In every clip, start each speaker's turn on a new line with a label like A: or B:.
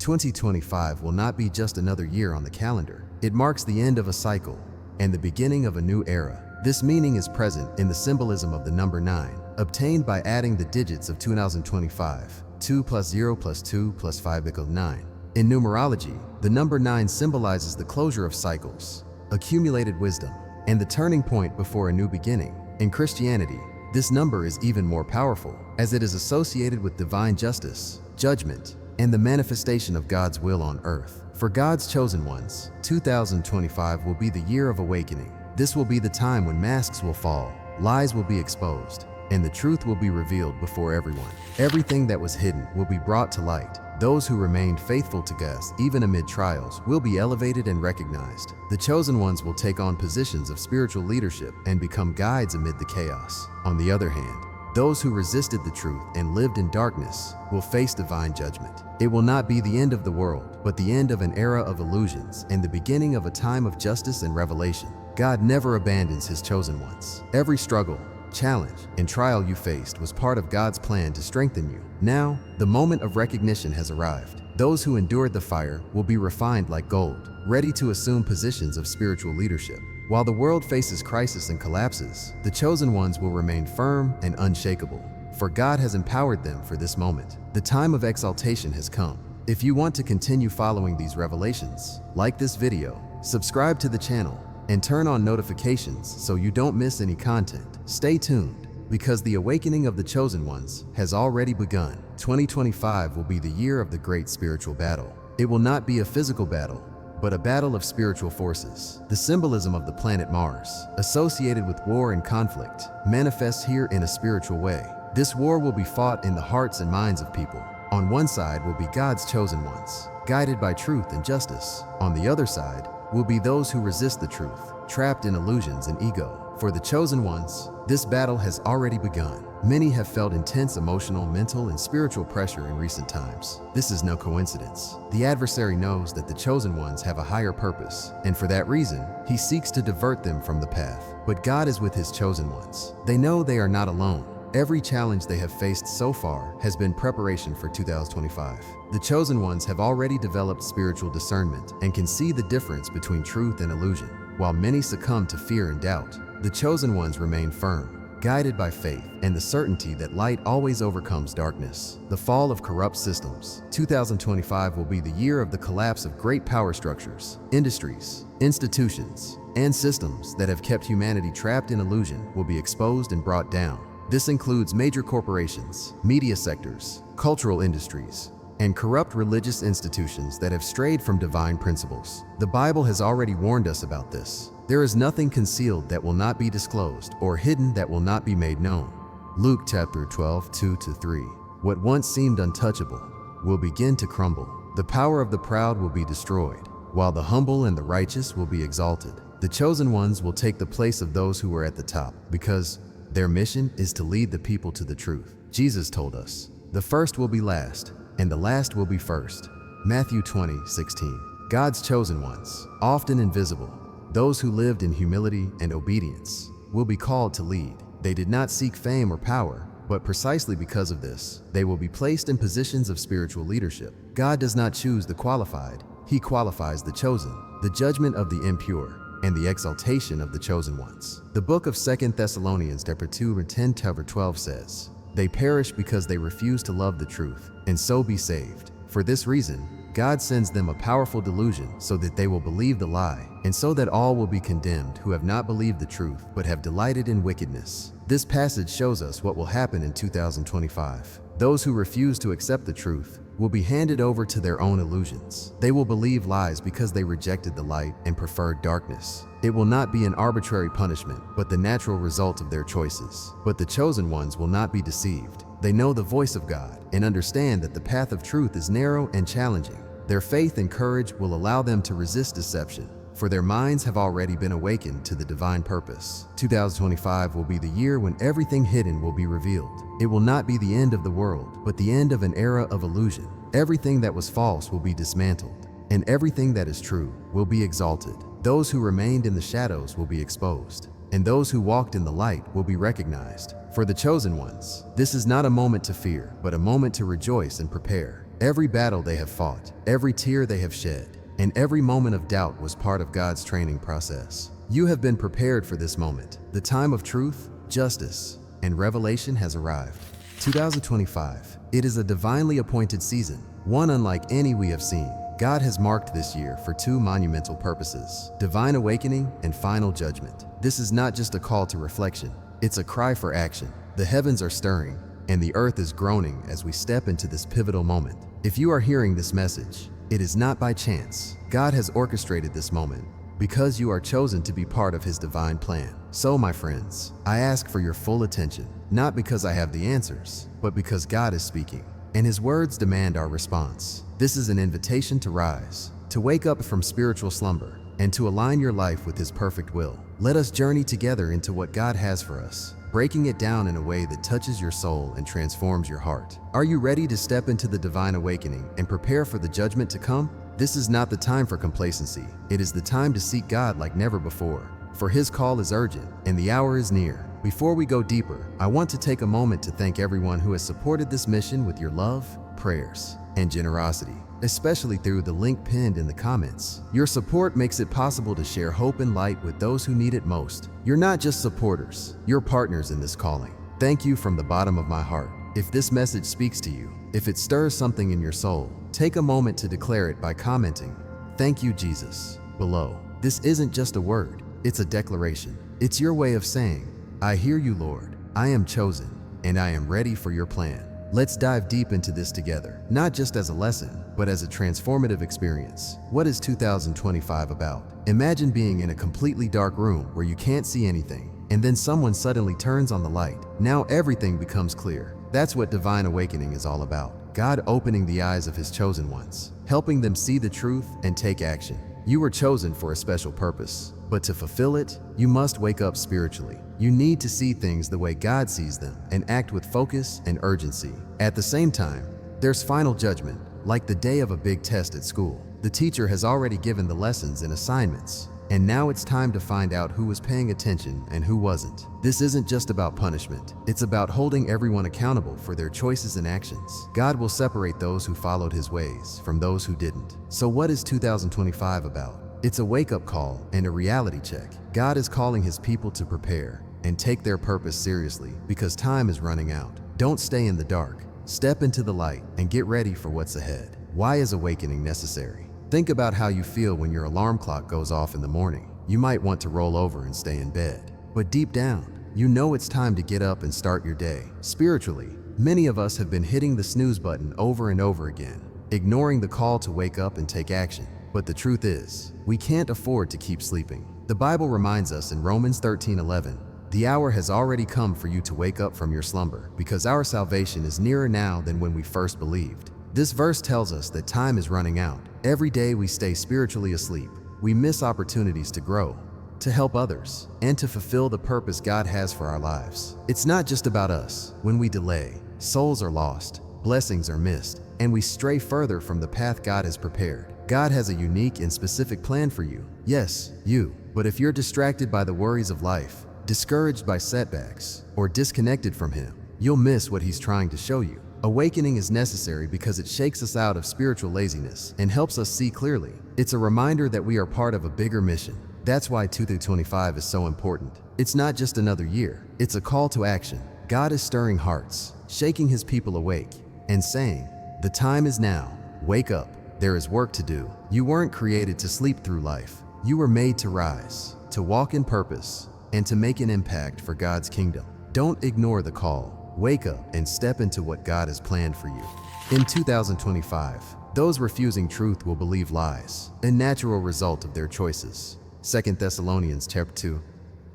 A: 2025 will not be just another year on the calendar. It marks the end of a cycle and the beginning of a new era. This meaning is present in the symbolism of the number 9, obtained by adding the digits of 2025. 2 plus 0 plus 2 plus 5 equals 9. In numerology, the number 9 symbolizes the closure of cycles, accumulated wisdom, and the turning point before a new beginning. In Christianity, this number is even more powerful, as it is associated with divine justice, judgment, and the manifestation of God's will on earth. For God's chosen ones, 2025 will be the year of awakening. This will be the time when masks will fall, lies will be exposed, and the truth will be revealed before everyone. Everything that was hidden will be brought to light. Those who remained faithful to God, even amid trials, will be elevated and recognized. The chosen ones will take on positions of spiritual leadership and become guides amid the chaos. On the other hand, those who resisted the truth and lived in darkness will face divine judgment. It will not be the end of the world, but the end of an era of illusions and the beginning of a time of justice and revelation. God never abandons His chosen ones. Every struggle, challenge, and trial you faced was part of God's plan to strengthen you. Now, the moment of recognition has arrived. Those who endured the fire will be refined like gold, ready to assume positions of spiritual leadership. While the world faces crisis and collapses, the chosen ones will remain firm and unshakable, for God has empowered them for this moment. The time of exaltation has come. If you want to continue following these revelations, like this video, subscribe to the channel, and turn on notifications so you don't miss any content. Stay tuned, because the awakening of the chosen ones has already begun. 2025 will be the year of the great spiritual battle. It will not be a physical battle, but a battle of spiritual forces. The symbolism of the planet Mars, associated with war and conflict, manifests here in a spiritual way. This war will be fought in the hearts and minds of people. On one side will be God's chosen ones, guided by truth and justice. On the other side will be those who resist the truth, trapped in illusions and ego. For the chosen ones, this battle has already begun. Many have felt intense emotional, mental, and spiritual pressure in recent times. This is no coincidence. The adversary knows that the chosen ones have a higher purpose, and for that reason, he seeks to divert them from the path. But God is with His chosen ones. They know they are not alone. Every challenge they have faced so far has been preparation for 2025. The chosen ones have already developed spiritual discernment and can see the difference between truth and illusion. While many succumb to fear and doubt, the chosen ones remain firm, guided by faith and the certainty that light always overcomes darkness. The fall of corrupt systems. 2025 will be the year of the collapse of great power structures, industries, institutions, and systems that have kept humanity trapped in illusion will be exposed and brought down. This includes major corporations, media sectors, cultural industries, and corrupt religious institutions that have strayed from divine principles. The Bible has already warned us about this. There is nothing concealed that will not be disclosed or hidden that will not be made known. Luke chapter 12, 2-3. What once seemed untouchable will begin to crumble. The power of the proud will be destroyed, while the humble and the righteous will be exalted. The chosen ones will take the place of those who were at the top, because their mission is to lead the people to the truth. Jesus told us, "The first will be last, and the last will be first." Matthew 20:16. God's chosen ones, often invisible, those who lived in humility and obedience, will be called to lead. They did not seek fame or power, but precisely because of this, they will be placed in positions of spiritual leadership. God does not choose the qualified, He qualifies the chosen. The judgment of the impure and the exaltation of the chosen ones. The book of 2 Thessalonians chapter 2:10-12 says, "They perish because they refuse to love the truth, and so be saved. For this reason, God sends them a powerful delusion so that they will believe the lie, and so that all will be condemned who have not believed the truth but have delighted in wickedness." This passage shows us what will happen in 2025. Those who refuse to accept the truth will be handed over to their own illusions. They will believe lies because they rejected the light and preferred darkness. It will not be an arbitrary punishment, but the natural result of their choices. But the chosen ones will not be deceived. They know the voice of God and understand that the path of truth is narrow and challenging. Their faith and courage will allow them to resist deception, for their minds have already been awakened to the divine purpose. 2025 will be the year when everything hidden will be revealed. It will not be the end of the world, but the end of an era of illusion. Everything that was false will be dismantled, and everything that is true will be exalted. Those who remained in the shadows will be exposed, and those who walked in the light will be recognized. For the chosen ones, this is not a moment to fear, but a moment to rejoice and prepare. Every battle they have fought, every tear they have shed, and every moment of doubt was part of God's training process. You have been prepared for this moment. The time of truth, justice, and revelation has arrived. 2025. It is a divinely appointed season, one unlike any we have seen. God has marked this year for two monumental purposes: divine awakening and final judgment. This is not just a call to reflection, it's a cry for action. The heavens are stirring, and the earth is groaning as we step into this pivotal moment. If you are hearing this message, it is not by chance. God has orchestrated this moment because you are chosen to be part of His divine plan. So, my friends, I ask for your full attention, not because I have the answers, but because God is speaking, and His words demand our response. This is an invitation to rise, to wake up from spiritual slumber, and to align your life with His perfect will. Let us journey together into what God has for us, breaking it down in a way that touches your soul and transforms your heart. Are you ready to step into the divine awakening and prepare for the judgment to come? This is not the time for complacency. It is the time to seek God like never before, for His call is urgent and the hour is near. Before we go deeper, I want to take a moment to thank everyone who has supported this mission with your love, prayers, and generosity, especially through the link pinned in the comments. Your support makes it possible to share hope and light with those who need it most. You're not just supporters, you're partners in this calling. Thank you from the bottom of my heart. If this message speaks to you, if it stirs something in your soul, take a moment to declare it by commenting, "Thank you, Jesus," below. This isn't just a word, it's a declaration. It's your way of saying, "I hear you, Lord. I am chosen, and I am ready for your plan." Let's dive deep into this together, not just as a lesson, but as a transformative experience. What is 2025 about? Imagine being in a completely dark room where you can't see anything, and then someone suddenly turns on the light. Now everything becomes clear. That's what divine awakening is all about. God opening the eyes of His chosen ones, helping them see the truth and take action. You were chosen for a special purpose, but to fulfill it, you must wake up spiritually. You need to see things the way God sees them and act with focus and urgency. At the same time, there's final judgment, like the day of a big test at school. The teacher has already given the lessons and assignments, and now it's time to find out who was paying attention and who wasn't. This isn't just about punishment. It's about holding everyone accountable for their choices and actions. God will separate those who followed His ways from those who didn't. So what is 2025 about? It's a wake-up call and a reality check. God is calling His people to prepare and take their purpose seriously because time is running out. Don't stay in the dark. Step into the light and get ready for what's ahead. Why is awakening necessary? Think about how you feel when your alarm clock goes off in the morning. You might want to roll over and stay in bed. But deep down, you know it's time to get up and start your day. Spiritually, many of us have been hitting the snooze button over and over again, ignoring the call to wake up and take action. But the truth is, we can't afford to keep sleeping. The Bible reminds us in Romans 13:11, "The hour has already come for you to wake up from your slumber, because our salvation is nearer now than when we first believed." This verse tells us that time is running out. Every day we stay spiritually asleep, we miss opportunities to grow, to help others, and to fulfill the purpose God has for our lives. It's not just about us. When we delay, souls are lost, blessings are missed, and we stray further from the path God has prepared. God has a unique and specific plan for you. Yes, you. But if you're distracted by the worries of life, discouraged by setbacks, or disconnected from Him, you'll miss what He's trying to show you. Awakening is necessary because it shakes us out of spiritual laziness and helps us see clearly. It's a reminder that we are part of a bigger mission. That's why 2025 is so important. It's not just another year, it's a call to action. God is stirring hearts, shaking His people awake, and saying, "The time is now. Wake up. There is work to do." You weren't created to sleep through life. You were made to rise, to walk in purpose, and to make an impact for God's kingdom. Don't ignore the call. Wake up and step into what God has planned for you. In 2025, those refusing truth will believe lies, a natural result of their choices. 2 Thessalonians chapter 2,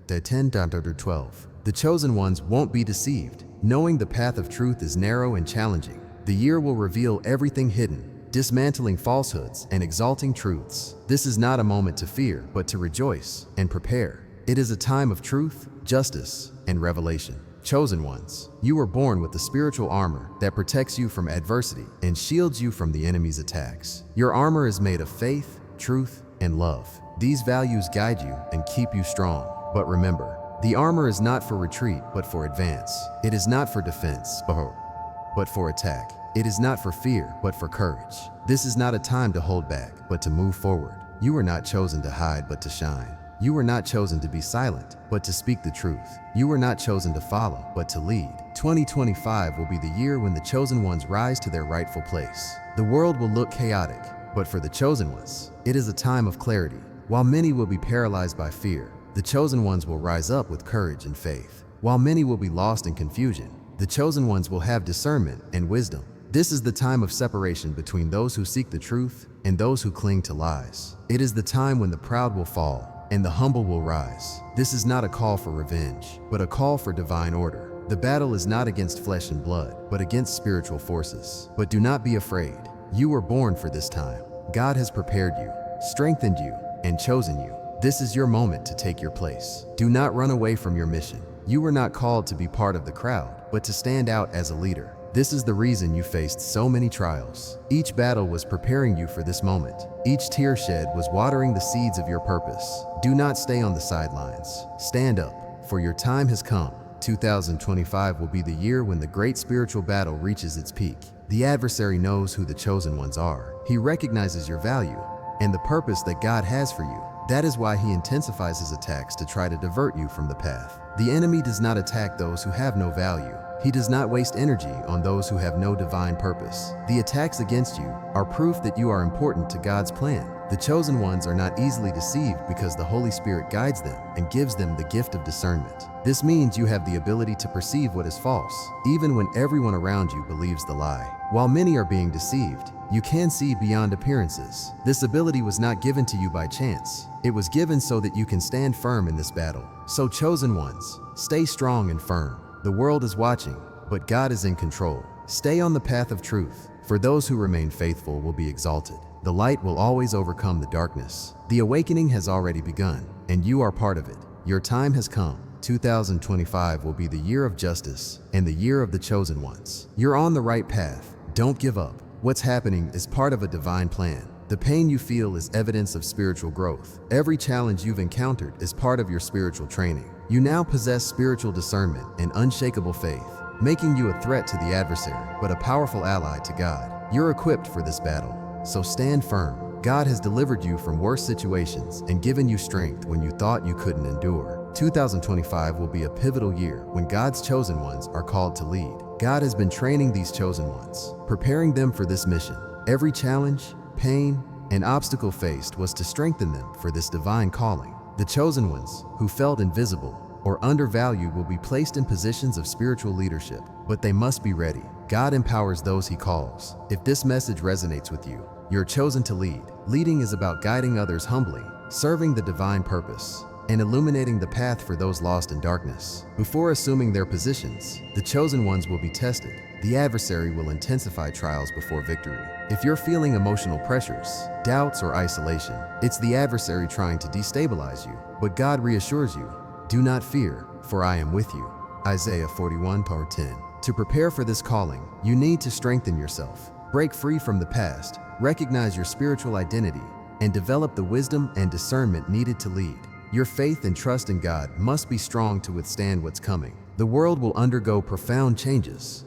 A: 10-12. The chosen ones won't be deceived, knowing the path of truth is narrow and challenging. The year will reveal everything hidden, dismantling falsehoods and exalting truths. This is not a moment to fear, but to rejoice and prepare. It is a time of truth, justice, and revelation. Chosen ones, you were born with the spiritual armor that protects you from adversity and shields you from the enemy's attacks. Your armor is made of faith, truth, and love. These values guide you and keep you strong. But remember, the armor is not for retreat, but for advance. It is not for defense, but for attack. It is not for fear, but for courage. This is not a time to hold back, but to move forward. You were not chosen to hide, but to shine. You were not chosen to be silent, but to speak the truth. You were not chosen to follow, but to lead. 2025 will be the year when the chosen ones rise to their rightful place. The world will look chaotic, but for the chosen ones, it is a time of clarity. While many will be paralyzed by fear, the chosen ones will rise up with courage and faith. While many will be lost in confusion, the chosen ones will have discernment and wisdom. This is the time of separation between those who seek the truth and those who cling to lies. It is the time when the proud will fall and the humble will rise. This is not a call for revenge, but a call for divine order. The battle is not against flesh and blood, but against spiritual forces. But do not be afraid. You were born for this time. God has prepared you, strengthened you, and chosen you. This is your moment to take your place. Do not run away from your mission. You were not called to be part of the crowd, but to stand out as a leader. This is the reason you faced so many trials. Each battle was preparing you for this moment. Each tear shed was watering the seeds of your purpose. Do not stay on the sidelines. Stand up, for your time has come. 2025 will be the year when the great spiritual battle reaches its peak. The adversary knows who the chosen ones are. He recognizes your value and the purpose that God has for you. That is why he intensifies his attacks to try to divert you from the path. The enemy does not attack those who have no value. He does not waste energy on those who have no divine purpose. The attacks against you are proof that you are important to God's plan. The chosen ones are not easily deceived because the Holy Spirit guides them and gives them the gift of discernment. This means you have the ability to perceive what is false, even when everyone around you believes the lie. While many are being deceived, you can see beyond appearances. This ability was not given to you by chance. It was given so that you can stand firm in this battle. So chosen ones, stay strong and firm. The world is watching, but God is in control. Stay on the path of truth, for those who remain faithful will be exalted. The light will always overcome the darkness. The awakening has already begun, and you are part of it. Your time has come. 2025 will be the year of justice and the year of the chosen ones. You're on the right path. Don't give up. What's happening is part of a divine plan. The pain you feel is evidence of spiritual growth. Every challenge you've encountered is part of your spiritual training. You now possess spiritual discernment and unshakable faith, making you a threat to the adversary, but a powerful ally to God. You're equipped for this battle, so stand firm. God has delivered you from worse situations and given you strength when you thought you couldn't endure. 2025 will be a pivotal year when God's chosen ones are called to lead. God has been training these chosen ones, preparing them for this mission. Every challenge, pain, and obstacle faced was to strengthen them for this divine calling. The chosen ones, who felt invisible or undervalued, will be placed in positions of spiritual leadership, but they must be ready. God empowers those he calls. If this message resonates with you, you're chosen to lead. Leading is about guiding others humbly, serving the divine purpose, and illuminating the path for those lost in darkness. Before assuming their positions, the chosen ones will be tested. The adversary will intensify trials before victory. If you're feeling emotional pressures, doubts, or isolation, it's the adversary trying to destabilize you. But God reassures you, do not fear, for I am with you. Isaiah 41:10. To prepare for this calling, you need to strengthen yourself, break free from the past, recognize your spiritual identity, and develop the wisdom and discernment needed to lead. Your faith and trust in God must be strong to withstand what's coming. The world will undergo profound changes,